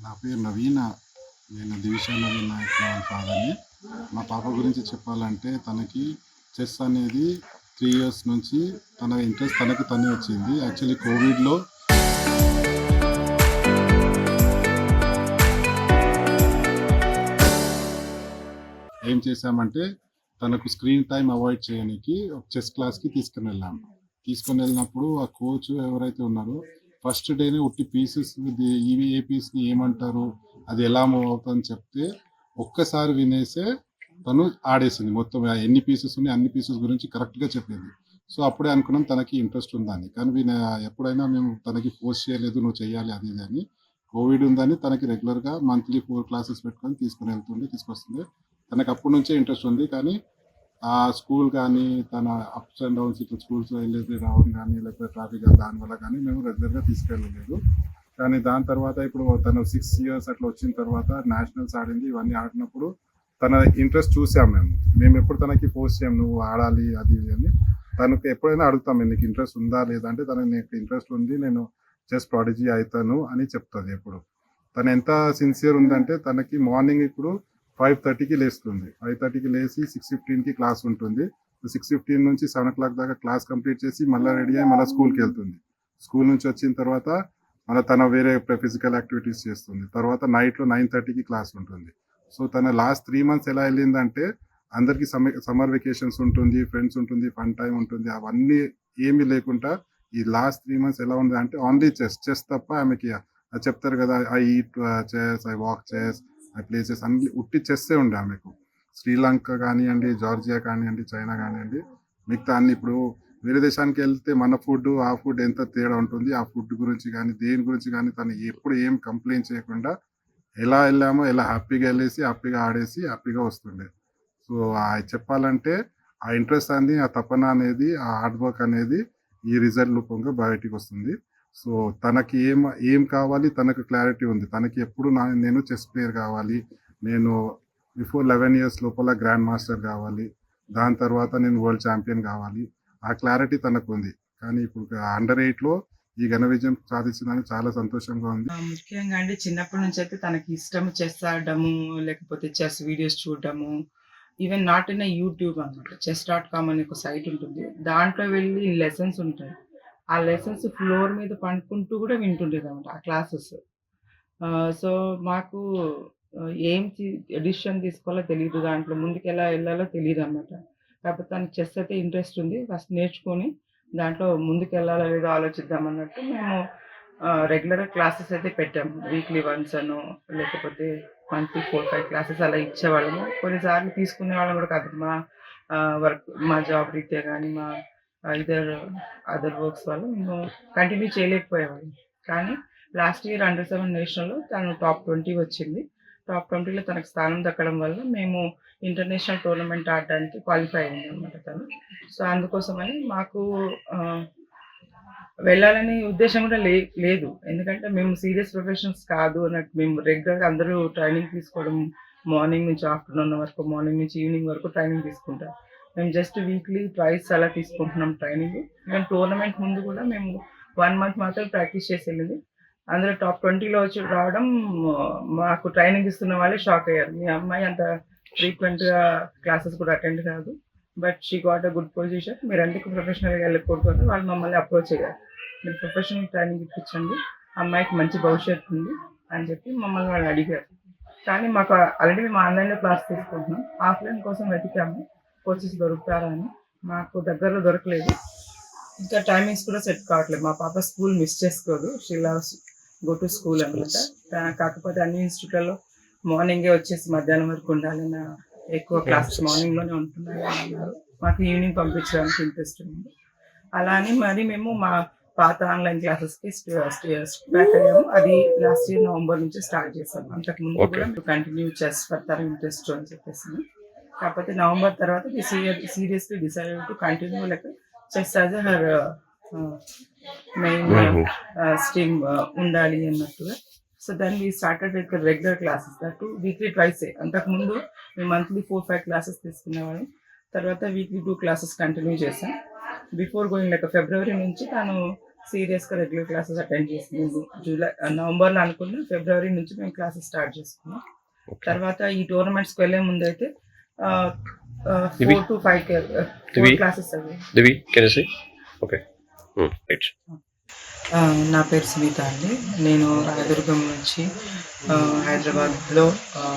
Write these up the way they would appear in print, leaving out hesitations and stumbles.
నా పేరు నవీన. నేను దివిష నవీన్ నాయక్ వాళ్ళ ఫాదర్‌ని. మా పాప గురించి చెప్పాలంటే తనకి చెస్ అనేది 3 ఇయర్స్ నుంచి తన ఇంట్రెస్ట్ తనకి తనే వచ్చింది. యాక్చువల్లీ కోవిడ్‌లో ఏం చేశామంటే తనకు స్క్రీన్ టైమ్ అవాయిడ్ చేయడానికి ఒక చెస్ క్లాస్‌కి తీసుకొనెళ్ళాము. తీసుకొనెళ్ళినప్పుడు ఆ కోచ్ ఎవరైతే ఉన్నారో ఫస్ట్ డేనే ఉట్టి పీసెస్ ఇవి ఏ పీస్‌ని ఏమంటారు? అది ఎలా మూవ్ అవుతుందని చెప్తే ఒక్కసారి వినేసే తను ఆడేసింది. మొత్తం ఎన్ని పీసెస్ ఉన్నాయి అన్ని పీసెస్ గురించి కరెక్ట్‌గా చెప్పింది. సో, అప్పుడే అనుకున్నాం తనకి ఇంట్రెస్ట్ ఉందని. కానీ ఎప్పుడైనా మేము తనకి ఫోర్స్ చేయలేదు. నువ్వు చెయ్యాలి అది ఇది అని. కోవిడ్ ఉందని తనకి రెగ్యులర్‌గా మంత్లీ 4 క్లాసెస్ పెట్టుకొని తీసుకొస్తుంది. తనకు అప్పటి నుంచే ఇంట్రెస్ట్ ఉంది. కానీ ఆ స్కూల్ కానీ తన అప్స్ అండ్ డౌన్స్ ఇట్లా స్కూల్స్‌లో వెళ్ళేది రావడం కానీ లేకపోతే ట్రాఫిక్ దానివల్ల కానీ మేము రెగ్యులర్‌గా తీసుకెళ్ళలేదు. కానీ దాని తర్వాత ఇప్పుడు తను 6 ఇయర్స్ అట్లా వచ్చిన తర్వాత నేషనల్స్ ఆడింది. ఇవన్నీ ఆడినప్పుడు తన ఇంట్రెస్ట్ చూసాం మేము. మేము ఎప్పుడు తనకి ఫోర్స్ చేయం నువ్వు ఆడాలి అది ఇది అని. తనకు ఎప్పుడైనా అడుగుతాం నీకు ఇంట్రెస్ట్ ఉందా లేదా అంటే తనకి నీకు ఇంట్రెస్ట్ ఉంది నేను చెస్ ప్రాడిజీ అవుతాను అని చెప్తుంది ఎప్పుడు. తను ఎంత సిన్సియర్ ఉందంటే తనకి మార్నింగ్ ఇప్పుడు 5:30కి లేస్తుంది. 5:30కి లేచి 6:15కి క్లాస్ ఉంటుంది. 6:15 నుంచి 7 దాకా క్లాస్ కంప్లీట్ చేసి మళ్ళీ రెడీ అయ్యి మళ్ళీ స్కూల్కి వెళ్తుంది. స్కూల్ నుంచి వచ్చిన తర్వాత మళ్ళీ తన వేరే ఫిజికల్ యాక్టివిటీస్ చేస్తుంది. తర్వాత నైట్లో 9:30కి క్లాస్ ఉంటుంది. సో తన లాస్ట్ 3 మంత్స్ ఎలా వెళ్ళిందంటే అందరికీ సమ్మర్ వెకేషన్స్ ఉంటుంది, ఫ్రెండ్స్ ఉంటుంది, ఫన్ టైం ఉంటుంది. అవన్నీ ఏమీ లేకుండా ఈ లాస్ట్ 3 మంత్స్ ఎలా ఉంది అంటే ఓన్లీ చెస్ తప్ప ఆమెకి అది చెప్తారు కదా I eat chess, I walk chess, I places అన్ని ఉట్టి చెస్సే ఉండే ఆమెకు. శ్రీలంక కానివ్వండి, జార్జియా కానివ్వండి, చైనా కానివ్వండి, మిగతా అన్ని ఇప్పుడు వేరే దేశానికి వెళ్తే మన ఫుడ్ ఆ ఫుడ్ ఎంత తేడా ఉంటుంది. ఆ ఫుడ్ గురించి కానీ దేని గురించి కానీ తను ఎప్పుడు ఏం కంప్లైంట్ చేయకుండా ఎలా వెళ్ళామో ఎలా హ్యాపీగా వెళ్ళేసి హ్యాపీగా ఆడేసి హ్యాపీగా వస్తుండే. సో చెప్పాలంటే ఆ ఇంట్రెస్ట్ అనేది ఆ తపన అనేది ఆ హార్డ్ వర్క్ అనేది ఈ రిజల్ట్ రూపంగా బయటికి వస్తుంది. సో తనకి ఏం కావాలి తనకు క్లారిటీ ఉంది. తనకి ఎప్పుడు నేను చెస్ ప్లేయర్ కావాలి, నేను బిఫోర్ 11 ఇయర్స్ లోపల గ్రాండ్ మాస్టర్ కావాలి, దాని తర్వాత నేను వరల్డ్ ఛాంపియన్ కావాలి. ఆ క్లారిటీ తనకు ఉంది. కానీ ఇప్పుడు అండర్ 8లో ఈ ఘన విజయం సాధించిందని చాలా సంతోషంగా ఉంది. ముఖ్యంగా అండి చిన్నప్పటి నుంచి అయితే తనకి ఇష్టం చెస్ ఆడడము, లేకపోతే చెస్ వీడియోస్ చూడడము, ఈవెన్ నాట్ ఇన్ యూట్యూబ్ అనమాట. చెస్.com అనే ఒక సైట్ ఉంటుంది. దాంట్లో వెళ్ళి లెసన్స్ ఉంటాయి. ఆ లెసన్స్ ఫ్లోర్ మీద పండుకుంటూ కూడా వింటుండేదనమాట ఆ క్లాసెస్. సో, మాకు ఏం డెసిషన్ తీసుకోవాలో తెలీదు. దాంట్లో ముందుకెలా ఎళ్ళాలో తెలీదనమాట. కాకపోతే తనకి చెస్ అయితే ఇంట్రెస్ట్ ఉంది. ఫస్ట్ నేర్చుకొని దాంట్లో ముందుకెళ్ళాలో లేదో ఆలోచిద్దామన్నట్టు మేము రెగ్యులర్‌గా క్లాసెస్ అయితే పెట్టాము. వీక్లీ వన్స్ అనో, లేకపోతే మంత్లీ 4, 5 క్లాసెస్ అలా ఇచ్చేవాళ్ళము. కొన్నిసార్లు తీసుకునేవాళ్ళం కూడా కాదు. మా జాబ్ రీత్యా గానీ, మా అదర్ వర్క్స్ వల్ల మేము కంటిన్యూ చేయలేకపోయేవాళ్ళం. కానీ లాస్ట్ ఇయర్ అండర్ 7 నేషనల్‌లో తను టాప్ 20 వచ్చింది. టాప్ 20లో తనకు స్థానం దక్కడం వల్ల మేము ఇంటర్నేషనల్ టోర్నమెంట్ ఆడడానికి క్వాలిఫై అయిందనమాట తను. సో, అందుకోసమని మాకు వెళ్ళాలనే ఉద్దేశ్యం కూడా లేదు. ఎందుకంటే మేము సీరియస్ ప్రొఫెషనల్స్ కాదు అన్నట్టు. మేము రెగ్యులర్‌గా అందరూ ట్రైనింగ్ తీసుకోవడం మార్నింగ్ నుంచి ఆఫ్టర్‌నూన్ వరకు, మార్నింగ్ నుంచి ఈవినింగ్ వరకు ట్రైనింగ్ తీసుకుంటాం. మేము జస్ట్ వీక్లీ ట్వైస్ అలా తీసుకుంటున్నాం ట్రైనింగ్. ఈవెన్ టోర్నమెంట్ ముందు కూడా మేము 1 మంత్ మాత్రమే ప్రాక్టీస్ చేసి వెళ్ళింది. అందులో టాప్ 20లో వచ్చి రావడం మాకు ట్రైనింగ్ ఇస్తున్న వాళ్ళే షాక్ అయ్యారు. మీ అమ్మాయి అంత ఫ్రీక్వెంట్‌గా క్లాసెస్ కూడా అటెండ్ కాదు. But she got a good position. మీరెందుకు ప్రొఫెషనల్‌గా వెళ్ళకూడదు అని వాళ్ళు మమ్మల్ని అప్రోచ్ అయ్యారు. మీరు ప్రొఫెషనల్ ట్రైనింగ్ ఇప్పించండి. అమ్మాయికి మంచి భవిష్యత్తు ఉంది అని చెప్పి మమ్మల్ని వాళ్ళు అడిగారు. కానీ మాకు ఆల్రెడీ మేము ఆన్‌లైన్‌లో క్లాస్ తీసుకుంటున్నాం. ఆఫ్‌లైన్ కోసం వెతికాము. కోచెస్ దొరుకుతారా అని. మాకు దగ్గరలో దొరకలేదు. ఇంకా టైమింగ్స్ కూడా సెట్ కావట్లేదు. మా పాప స్కూల్ మిస్ చేసుకోదు. She loves go to school అనమాట. కాకపోతే అన్ని ఇన్‌స్టిట్యూట్‌లలో మార్నింగే వచ్చేసి మధ్యాహ్నం వరకు ఉండాలన్న ఎక్కువ క్లాసెస్ మార్నింగ్‌లోనే ఉంటున్నాయి అని అన్నారు. మాకు ఈవినింగ్ పంపించడానికి ఇంట్రెస్ట్ ఉంది. అలా అని మరి మేము మా పాత ఆన్‌లైన్ క్లాసెస్‌కి బ్యాక్ అయ్యాము. అది లాస్ట్ ఇయర్ నవంబర్ నుంచి స్టార్ట్ చేసాము. అంతకుముందు కూడా మేము కంటిన్యూ చెస్ ఫర్దర్ ఇంట్రెస్ట్ అని చెప్పేసి. కాకపోతే నవంబర్ తర్వాత seriously decided to continue like chess as her mainstream ఉండాలి అన్నట్టుగా. So then we started with regular classes that weekly twice. అంతకుముందు మేము మంత్లీ 4, 5 క్లాసెస్ తీసుకునేవాళ్ళం. తర్వాత వీక్లీ 2 క్లాసెస్ కంటిన్యూ చేసాం. బిఫోర్ గోయింగ్ లైక్ ఫిబ్రవరి నుంచి తను సీరియస్గా రెగ్యులర్ క్లాసెస్ అటెండ్ చేసింది. నవంబర్లో అనుకున్న ఫిబ్రవరి నుంచి మేము క్లాసెస్ స్టార్ట్ చేసుకున్నాం. తర్వాత ఈ టోర్నమెంట్స్కి వెళ్ళే ముందు అయితే 4 to 5 క్లాసెస్ అవి. Devi, can you say? Okay. Right. నా పేరు సునీత అండి. నేను రాయదుర్గం నుంచి హైదరాబాద్లో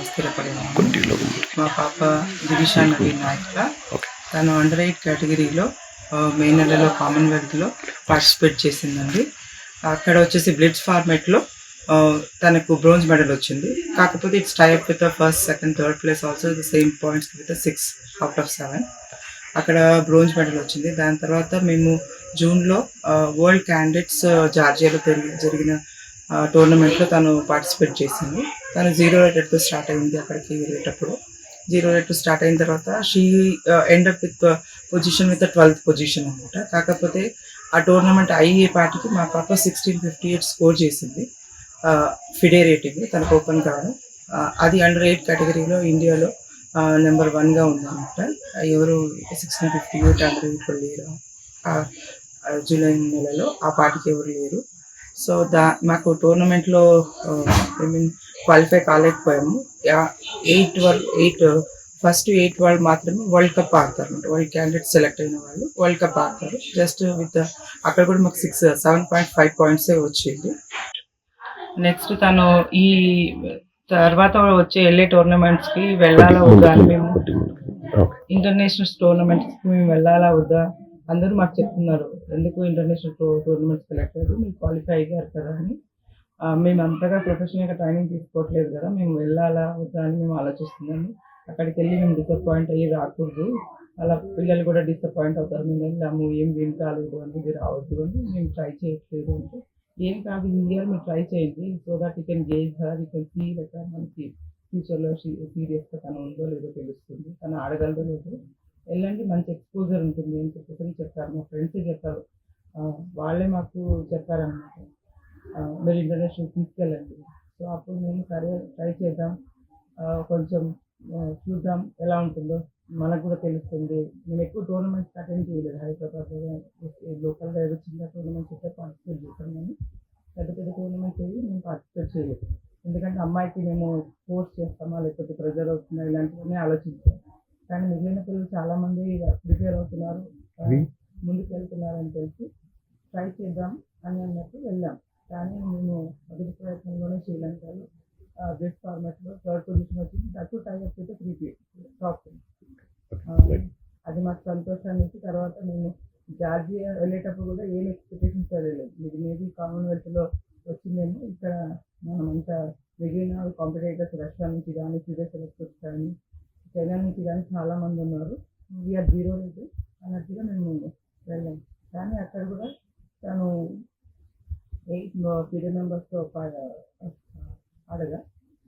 స్థిరపడినాను. మా పాప దివిషా నవీన్ నాయక్. తను అండర్ 8 కేటగిరీలో మే నెలలో కామన్వెల్త్లో పార్టిసిపేట్ చేసిందండి. అక్కడ వచ్చేసి బ్లిట్స్ ఫార్మేట్లో తనకు బ్రోంజ్ మెడల్ వచ్చింది. కాకపోతే it's type with first, second, third place also the same points with 6 out of 7. అక్కడ బ్రోంజ్ మెడల్ వచ్చింది. దాని తర్వాత మేము జూన్లో వరల్డ్ క్యాండిడేట్స్ జార్జియాలో జరిగిన టోర్నమెంట్లో తను పార్టిసిపేట్ చేసింది. తను 0 రేటెడ్తో స్టార్ట్ అయింది. అక్కడికి వెళ్ళేటప్పుడు 0 రేట్ స్టార్ట్ అయిన తర్వాత she end up with position with 12th position అనమాట. కాకపోతే ఆ టోర్నమెంట్ అయ్యే పాటికి మా పాప 1658 స్కోర్ చేసింది. ఫిడే రేటింగ్ తనకు ఓపెన్ కాదు. అది అండర్ 8 కేటగిరీలో ఇండియాలో నెంబర్ 1గా ఉందన్నమాట. ఎవరు 1658 అండర్ 8 లేరు. జూలై నెలలో ఆ పాటికి ఎవరు లేరు. సో మాకు టోర్నమెంట్లో క్వాలిఫై కాలేకపోయాము. 8 ఫస్ట్ 8 వాళ్ళు మాత్రమే వరల్డ్ కప్ ఆడతారు అనమాట. వరల్డ్ క్యాండిడేట్ సెలెక్ట్ అయిన వాళ్ళు వరల్డ్ కప్ ఆడతారు. జస్ట్ విత్ అక్కడ కూడా మాకు 7.5 పాయింట్సే వచ్చింది. నెక్స్ట్ తను ఈ తర్వాత వెళ్ళే టోర్నమెంట్స్కి వెళ్ళాలా వద్దా అని మేము ఇంటర్నేషనల్ టోర్నమెంట్స్కి మేము వెళ్ళాలా వద్దా అందరూ మాకు చెప్తున్నారు. ఎందుకు ఇంటర్నేషనల్ టోర్నమెంట్స్ సెలెక్ట్ అయ్యారు, మీరు క్వాలిఫై అయ్యారు కదా అని. మేము అంతగా ప్రొఫెషనల్గా ట్రైనింగ్ తీసుకోవట్లేదు కదా, మేము వెళ్ళాలా వద్దా అని మేము ఆలోచిస్తున్నాము. అక్కడికి వెళ్ళి మేము డిసప్పాయింట్ అయ్యి రాకూడదు, అలా పిల్లలు కూడా డిసప్పాయింట్ అవుతారు. మేము వెళ్ళాము ఏం విన్ కాలేదు అని, ఇది రావద్దు అని మేము ట్రై చేయట్లేదు అంటే, ఏం కాదు ఈ ఇయర్ మీరు ట్రై చేయండి. So that you can gauge her, you can see like మనకి ఫ్యూచర్లో సీరియస్గా తను ఉందో లేదో తెలుస్తుంది, తను ఆడగలదో లేదో, వెళ్ళండి మంచి ఎక్స్పోజర్ ఉంటుంది అని చెప్పేసి చెప్పారు. మా ఫ్రెండ్సే చెప్పారు, వాళ్ళే మాకు చెప్పారనమాట, మీరు ఇంటర్నేషనల్ తీసుకెళ్ళండి. సో అప్పుడు మేము సరే ట్రై చేద్దాం, కొంచెం చూద్దాం ఎలా ఉంటుందో, మనకు కూడా తెలుస్తుంది. మేము ఎక్కువ టోర్నమెంట్స్ అటెండ్ చేయలేదు. హైదరాబాద్లో లోకల్గా ఏదో చిన్న టోర్నమెంట్స్ అయితే పార్టిసిపేట్ చేస్తాం, కానీ పెద్ద పెద్ద టోర్నమెంట్స్ ఏవి మేము పార్టిసిపేట్ చేయలేదు. ఎందుకంటే అమ్మాయికి మేము ఫోర్స్ చేస్తామా లేకపోతే ప్రెజర్ అవుతుందా ఇలాంటివన్నీ ఆలోచించాం. కానీ మిగిలిన పిల్లలు చాలామంది ప్రిపేర్ అవుతున్నారు, ముందుకు వెళ్తున్నారు అని తెలిసి ట్రై చేద్దాం అని అన్నట్టు వెళ్ళాం. కానీ మేము మొదటి ప్రయత్నంలోనే శ్రీలంకలో బెస్ట్ ఫార్మాట్లో 3rd పొజిషన్ వచ్చింది. దట్టు టైప్ అయితే 3 టాప్. అది మాకు సంతోషాన్ని ఇచ్చి తర్వాత మేము జార్జియా వెళ్ళేటప్పుడు కూడా ఏం ఎక్స్పెక్టేషన్స్ వెళ్ళలేదు. ఇది మేబీ కామన్వెల్త్లో వచ్చిందేమో, ఇక్కడ మనమంతా మిగిలిన కాంపిటేటర్స్ రష్యా నుంచి కానీ, సీరియస్ ఎలక్ట్రిక్స్ కానీ, చైనా నుంచి కానీ చాలామంది ఉన్నారు. వీఆర్ 0 రేట్ అన్నట్టుగా మేము వెళ్ళాం. కానీ అక్కడ కూడా తను 8 పీరియడ్ మెంబర్స్తో ఆడగా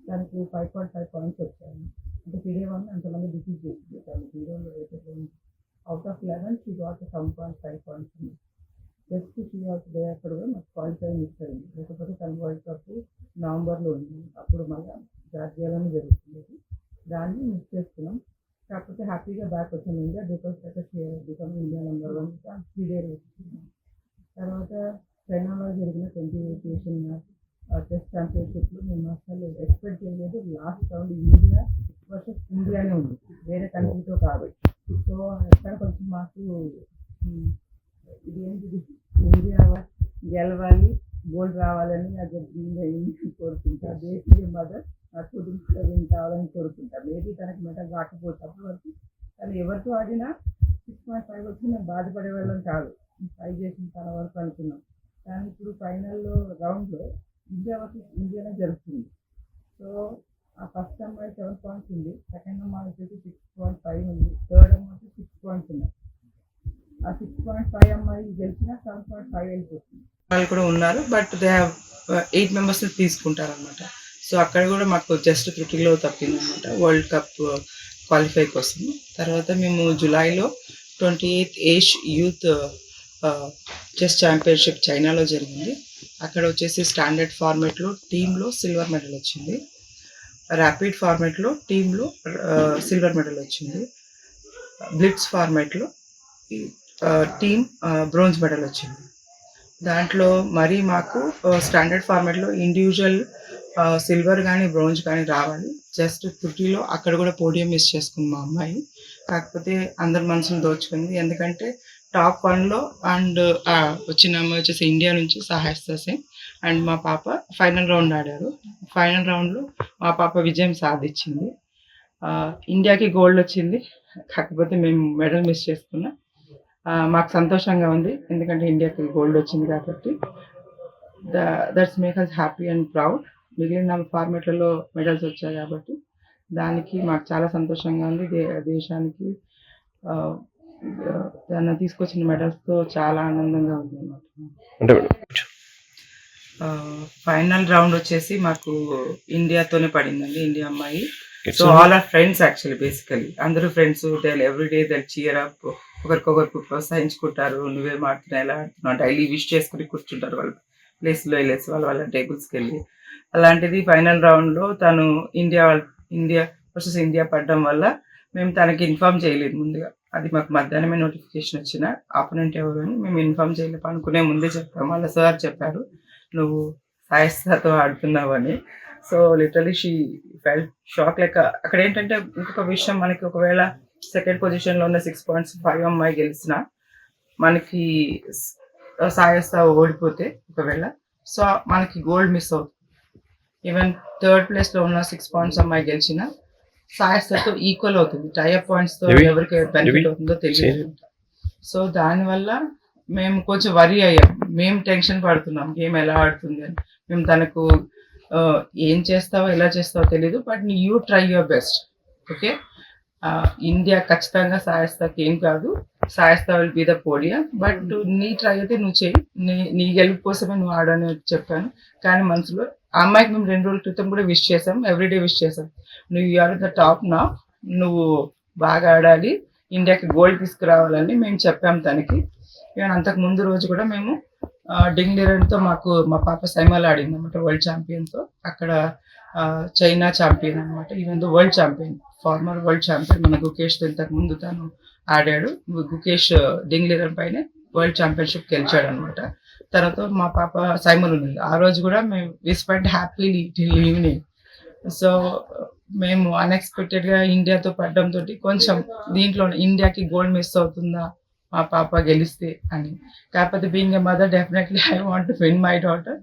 దానికి 5.5 పాయింట్స్ వచ్చాయి. అంటే పీరియడ్ 1 అంతమంది డిఫీట్ చేసింది. తను 0 rated out of 11 she got 7.5 points. Just she was day అక్కడ కూడా మాకు క్వాలిఫై మిస్ అయింది. లేకపోతే తన వరల్డ్ కప్ నవంబర్లో ఉంది, అప్పుడు మళ్ళీ జార్జియాలోనే జరుగుతుంది. దాన్ని మిస్ చేసుకున్నాం. కాకపోతే హ్యాపీగా బ్యాక్ వచ్చాము India, because become India number 1 3 days. తర్వాత చైనాలో జరిగిన 28 ఏషియన్ టెస్ట్ ఛాంపియన్షిప్లో మేము అసలు ఎక్స్పెక్ట్ చేయలేదు. లాస్ట్ రౌండ్ ఇండియా వర్సెస్ ఇండియానే ఉంది, వేరే కంట్రీతో కాదు. సో అక్కడ కొంచెం మాకు ఇదేంటిది ఇండియా గెలవాలి, గోల్డ్ రావాలని అది కోరుకుంటా. దేశీయ మదర్ నాకు విన్ కావాలని కోరుకుంటా. మేబీ తనకి మెటల్ రాకపోతే అప్పటి వరకు తను ఎవరితో ఆడినా 6.5 వచ్చి మేము బాధపడే వాళ్ళం కాదు, ట్రై చేసిన తన వరకు అనుకున్నాం. కానీ ఇప్పుడు ఫైనల్లో రౌండ్లో ఇండియా వర్సెస్ ఇండియానే జరుగుతుంది. సో ఆ ఫస్ట్ అమ్మాయి 7 పాయింట్స్ ఉంది, సెకండ్ అమ్మాయి వచ్చేసి 6.5 ఉంది, థర్డ్ అమ్మాయి 6 పాయింట్స్ ఉన్నాయి. ఆ 6.5 అమ్మాయి గెలిచిన 7.5 వెళ్ళిపోతుంది. వాళ్ళు కూడా ఉన్నారు, బట్ దే హ్యావ్ 8 మెంబర్స్ని తీసుకుంటారనమాట. సో అక్కడ కూడా మాకు జస్ట్ త్రుటిలో తప్పిందనమాట వరల్డ్ కప్ క్వాలిఫై కోసం. తర్వాత మేము జూలైలో 28th ఏష్ యూత్ చెస్ ఛాంపియన్షిప్ చైనాలో జరిగింది. అక్కడ వచ్చేసి స్టాండర్డ్ ఫార్మేట్లో టీంలో సిల్వర్ మెడల్ వచ్చింది, ర్యాపిడ్ ఫార్మేట్లో టీంలో సిల్వర్ మెడల్ వచ్చింది, బ్లిట్స్ ఫార్మేట్లో టీమ్ బ్రోంజ్ మెడల్ వచ్చింది. దాంట్లో మరి మాకు స్టాండర్డ్ ఫార్మాట్లో ఇండివిజువల్ సిల్వర్ కానీ బ్రోంజ్ కానీ రావాలి. జస్ట్ త్రుటిలో అక్కడ కూడా పోడియం మిస్ చేసుకుంది మా అమ్మాయి. కాకపోతే అందరి మనసుని దోచుకుంది. ఎందుకంటే టాప్ 1లో అండ్ వచ్చిన అమ్మాయి వచ్చేసి ఇండియా నుంచి సహాయస్తా సింగ్ అండ్ మా పాప ఫైనల్ రౌండ్ ఆడారు. ఫైనల్ రౌండ్లో మా పాప విజయం సాధించింది. ఇండియాకి గోల్డ్ వచ్చింది. కాకపోతే మేము మెడల్ మిస్ చేసుకున్నాం. మాకు సంతోషంగా ఉంది. ఎందుకంటే ఇండియాకి గోల్డ్ వచ్చింది కాబట్టి. That's make us happy and proud. మిగిలిన ఫార్మాట్లలో మెడల్స్ వచ్చాయి కాబట్టి దానికి మాకు చాలా సంతోషంగా ఉంది. దేశానికి తను తీసుకొచ్చిన మెడల్స్తో చాలా ఆనందంగా ఉంది అన్నమాట. అంటే ఫైనల్ రౌండ్ వచ్చేసి మాకు ఇండియాతోనే పడిందండి. ఇండియా అమ్మాయి. So all are friends actually basically అందరూ ఫ్రెండ్స్. ఎవ్రీడే చీర్ అప్, ఒకరికొకరికి ప్రోత్సహించుకుంటారు. నువ్వేం ఆడుతున్నావు, ఎలా ఆడుతున్నావు, డైలీ విష్ చేసుకుని కూర్చుంటారు వాళ్ళ ప్లేస్లో వెళ్ళేసి వాళ్ళ టేబుల్స్కి వెళ్ళి. అలాంటిది ఫైనల్ రౌండ్లో తను ఇండియా వర్సెస్ ఇండియా పడడం వల్ల మేము తనకి ఇన్ఫార్మ్ చేయలేదు ముందుగా. అది మాకు మధ్యాహ్నమే నోటిఫికేషన్ వచ్చిన ఆపోనెంట్ ఎవరు అని మేము ఇన్ఫార్మ్ చేయలేదు. అనుకునే ముందే చెప్పాము. వాళ్ళ సార్ చెప్పారు నువ్వు సాయస్తాతో ఆడుతున్నావు అని. So literally she felt shock. Like అక్కడ ఏంటంటే ఇంకొక విషయం, మనకి ఒకవేళ సెకండ్ పొజిషన్లో ఉన్న 6.5 అమ్మాయి గెలిచిన మనకి సాయస్తా ఓడిపోతే ఒకవేళ సో మనకి గోల్డ్ మిస్ అవుతుంది. ఈవెన్ థర్డ్ ప్లేస్లో ఉన్న 6 పాయింట్స్ అమ్మాయి గెలిచిన సాయస్తాతో ఈక్వల్ అవుతుంది. టైఅప్ పాయింట్స్తో ఎవరికి బెనిఫిట్ అవుతుందో తెలియదు. సో దానివల్ల మేము కొంచెం వరీ అయ్యాం. మేము టెన్షన్ పడుతున్నాం గేమ్ ఎలా ఆడుతుంది అని. మేము తనకు ఏం చేస్తావో ఎలా చేస్తావో తెలీదు, but you try your best. Okay, India ఖచ్చితంగా సాయస్తాకి ఏం కాదు, సాయస్తా will be the podium, but నీ ట్రై అయితే నువ్వు చేయి, నీ గెలుపు కోసమే నువ్వు ఆడని చెప్పాను. కానీ మనసులో ఆ అమ్మాయికి మేము 2 రోజుల క్రితం కూడా విష్ చేసాం, ఎవ్రీడే విష్ చేసాం. నువ్వు యూఆర్ ద టాప్ నా, నువ్వు బాగా ఆడాలి, ఇండియాకి గోల్డ్ తీసుకురావాలని మేము చెప్పాం తనకి. ఈవెన్ అంతకు ముందు రోజు కూడా మేము డింగ్లిరన్తో మా పాప సైమాల్ ఆడింది అనమాట, వరల్డ్ ఛాంపియన్తో. అక్కడ చైనా ఛాంపియన్ అనమాట, even though world champion, former world champion. మన గుకేష్తో ఇంతకు ముందు తను ఆడాడు. గుకేష్ డింగ్లిరన్ పైన వరల్డ్ ఛాంపియన్షిప్ గెలిచాడు అనమాట. తర్వాత మా పాప సైమల్ ఉంది. ఆ రోజు కూడా మేము we spend happily till evening. So మేము అన్ఎక్స్పెక్టెడ్గా ఇండియాతో పడడంతో కొంచెం దీంట్లో ఇండియాకి గోల్డ్ మిస్ అవుతుందా మా పాప గెలిస్తే అని. కాకపోతే being a mother definitely I want to win my daughter.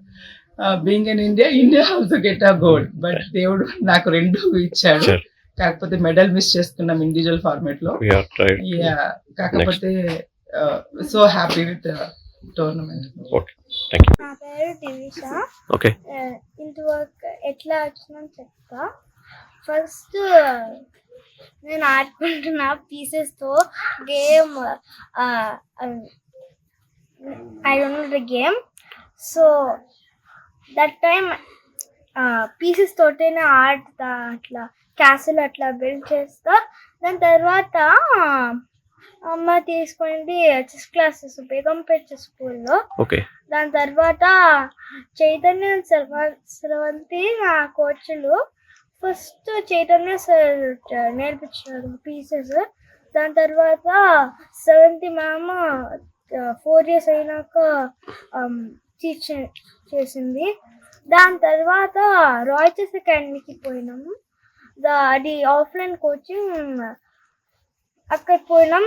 Being in India also get a gold. But దేవుడు నాకు 2 ఇచ్చాడు. కాకపోతే మెడల్ మిస్ చేసుకున్నాం ఇండివిజువల్ ఫార్మాట్ లో. కాకపోతే సో హ్యాపీ విత్ టోర్నమెంట్. నా పేరు దివిష. ఇంతవరకు ఎట్లా వచ్చిందని చెప్తా. ఫస్ట్ నేను ఆడుకుంటున్న పీసెస్తో game, I don't know the game. So that time pieces తోటేనే ఆడుతా, అట్లా క్యాసిల్ అట్లా బిల్డ్ చేస్తా. దాని తర్వాత అమ్మ తీసుకుంది చెస్ క్లాసెస్ బేగంపేట స్కూల్లో. దాని తర్వాత చైతన్య స్రవంతి నా కోచ్లు. ఫస్ట్ చైతన్య సార్ నేర్పించారు పీసెస్. దాని తర్వాత స్రవంతి మ్యామ్ 4 years అయినాక టీచ్ చేసింది. దాని తర్వాత రాయల్ చెస్ అకాడమీకి పోయినాము. అది ఆఫ్లైన్ కోచింగ్. అక్కడ పోయినాం.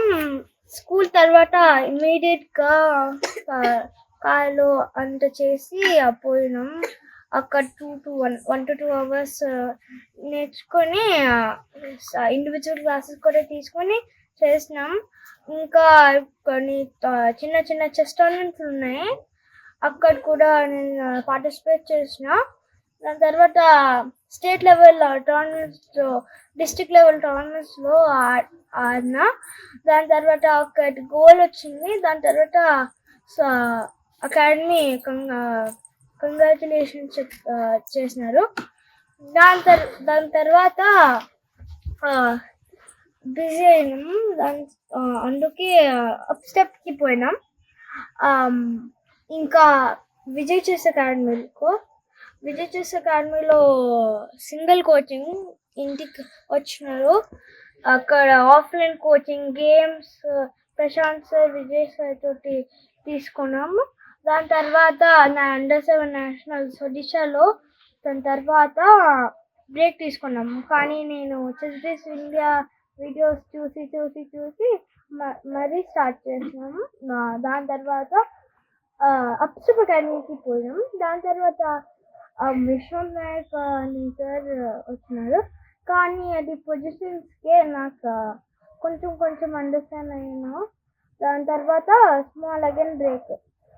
స్కూల్ తర్వాత ఇమ్మీడియట్గా కాలు అంత చేసి పోయినాం. అక్కడ 1 to 2 hours నేర్చుకొని ఇండివిజువల్ క్లాసెస్ కూడా తీసుకొని చేసినాం. ఇంకా కొన్ని చిన్న చిన్న చెస్ టోర్నమెంట్స్ ఉన్నాయి, అక్కడ కూడా నేను పార్టిసిపేట్ చేసిన. దాని తర్వాత స్టేట్ లెవెల్ టోర్నమెంట్స్లో, డిస్ట్రిక్ట్ లెవెల్ టోర్నమెంట్స్లో ఆడినా. దాని తర్వాత ఒకటి గోల్ వచ్చింది. దాని తర్వాత అకాడమీ కంగ్రాచులేషన్స్ చేసినారు. దాని తర్వాత బిజీ అయినాము. అందుకే అప్ స్టెప్కి పోయినాం. ఇంకా విజయ్ చెస్ అకాడమీలో సింగిల్ కోచింగ్ ఇంటికి వచ్చినారు. అక్కడ offline coaching games Prashanth sir, Vijay sir తోటి తీసుకున్నాము. దాని తర్వాత నా అండర్ 7 నేషనల్స్ ఒడిశాలో, దాని తర్వాత బ్రేక్ తీసుకున్నాము. కానీ నేను చెస్ బేస్ ఇండియా వీడియోస్ చూసి మరీ స్టార్ట్ చేసినాము. దాని తర్వాత అప్స్టెప్ అకాడమీకి పోయాం. దాని తర్వాత విశ్వనాథ్ నాయక్ అని సార్ వచ్చినారు. కానీ అది పొజిషన్స్కే నాకు కొంచెం అండర్స్టాండ్ అయినా. దాని తర్వాత స్మాల్ అగైన్ బ్రేక్.